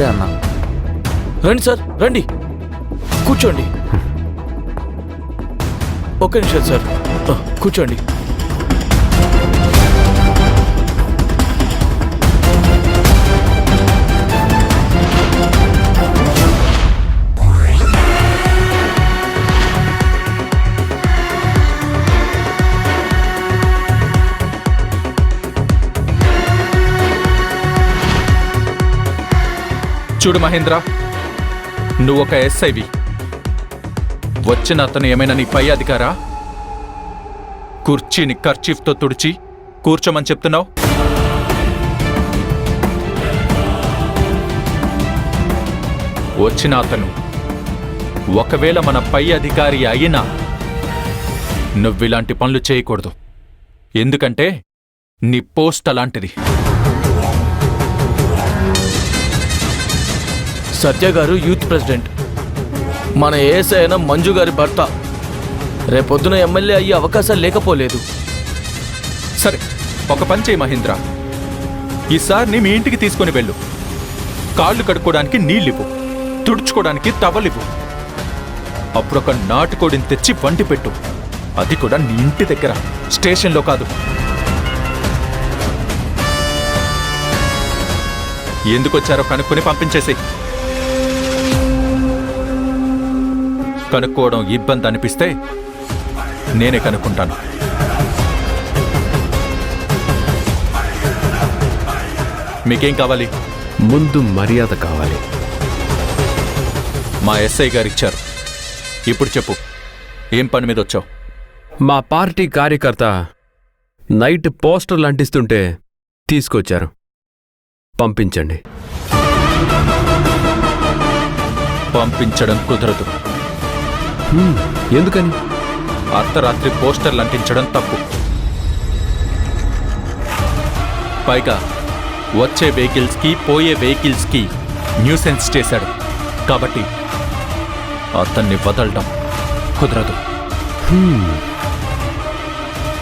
నమస్తే అన్న. రండి సార్, రండి, కూర్చోండి. ఒక్క నిమిషం సార్, కూర్చోండి. చూడు మహేంద్ర, నువ్వొక ఎస్ఐవి. వచ్చిన అతను ఏమైనా నీ పై అధికారా? కుర్చీని కర్చీఫ్తో తుడిచి కూర్చోమని చెప్తున్నావు. వచ్చిన అతను ఒకవేళ మన పై అధికారి అయినా నువ్విలాంటి పనులు చేయకూడదు. ఎందుకంటే నీ పోస్ట్ అలాంటిది. సత్య గారు యూత్ ప్రెసిడెంట్, మన ఏఎస్ఐ అయిన మంజు గారి భర్త. రేపొద్దున ఎమ్మెల్యే అయ్యే అవకాశాలు లేకపోలేదు. సరే, ఒక పని చేయి మహేంద్ర, ఈసారిని మీ ఇంటికి తీసుకుని వెళ్ళు. కాళ్ళు కడుక్కోవడానికి నీళ్ళివ్వు, తుడుచుకోవడానికి టవలివ్వు. అప్పుడొక నాటుకోడిని తెచ్చి వండి పెట్టు. అది కూడా నీ ఇంటి దగ్గర, స్టేషన్లో కాదు. ఎందుకొచ్చారో కనుక్కొని పంపించేసి. కనుక్కోవడం ఇబ్బంది అనిపిస్తే నేనే కనుక్కుంటాను. మీకేం కావాలి? ముందు మర్యాద కావాలి. మా ఎస్ఐ గారిచ్చారు. ఇప్పుడు చెప్పు, ఏం పని మీద వచ్చావు? మా పార్టీ కార్యకర్త నైట్ పోస్టర్లు అంటిస్తుంటే తీసుకొచ్చారు. పంపించండి. పంపించడం కుదరదు. ఎందుకని? అర్ధరాత్రి పోస్టర్లు అంటించడం తప్పు. పైగా వచ్చే వెహికల్స్కి పోయే వెహికల్స్కి న్యూసెన్స్ చేశాడు. కాబట్టి అతన్ని వదలడం కుదరదు.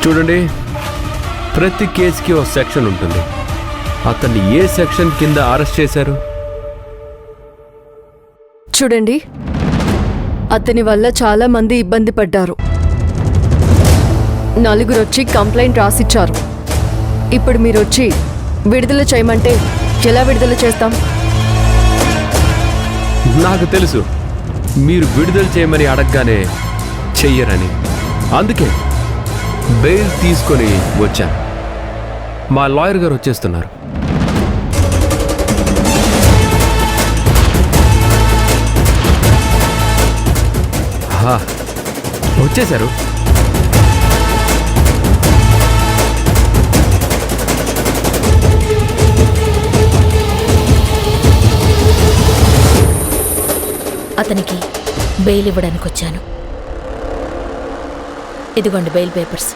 చూడండి, ప్రతి కేసుకి ఓ సెక్షన్ ఉంటుంది. అతన్ని ఏ సెక్షన్ కింద అరెస్ట్ చేశారు? చూడండి, అతని వల్ల చాలా మంది ఇబ్బంది పడ్డారు. 4 వచ్చి కంప్లైంట్ రాసిచ్చారు. ఇప్పుడు మీరు వచ్చి విడుదల చేయమంటే ఎలా విడుదల చేస్తాం? నాకు తెలుసు మీరు విడుదల చేయమని అడగగానే చెయ్యరని. అందుకే బెయిల్ తీసుకొని వచ్చాను. మా లాయర్ గారు వచ్చేస్తున్నారు. వచ్చేశారు. అతనికి బెయిల్ ఇవ్వడానికి వచ్చాను. ఇదిగోండి బెయిల్ పేపర్స్.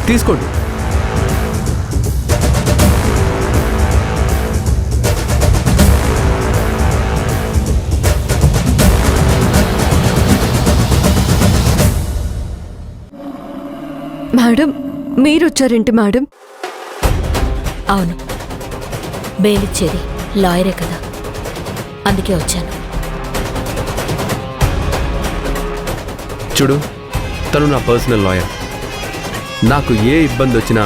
తీసుకోండి. మేడం, మీరొచ్చారేంటి మేడం? అవును, బెయిల్ ఇచ్చేది లాయరే కదా, అందుకే వచ్చాను. చూడు, తను నా పర్సనల్ లాయర్. నాకు ఏ ఇబ్బంది వచ్చినా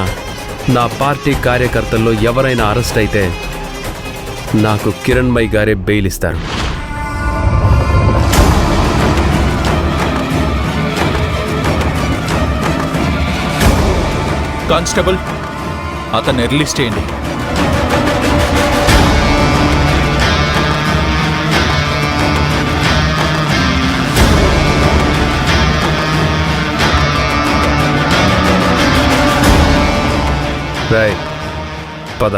నా పార్టీ కార్యకర్తల్లో ఎవరైనా అరెస్ట్ అయితే నాకు కిరణ్మయ్ గారే బెయిల్ ఇస్తారు. కానిస్టేబుల్, అతన్ని రిలీజ్ చేయండి. రైట్, పద.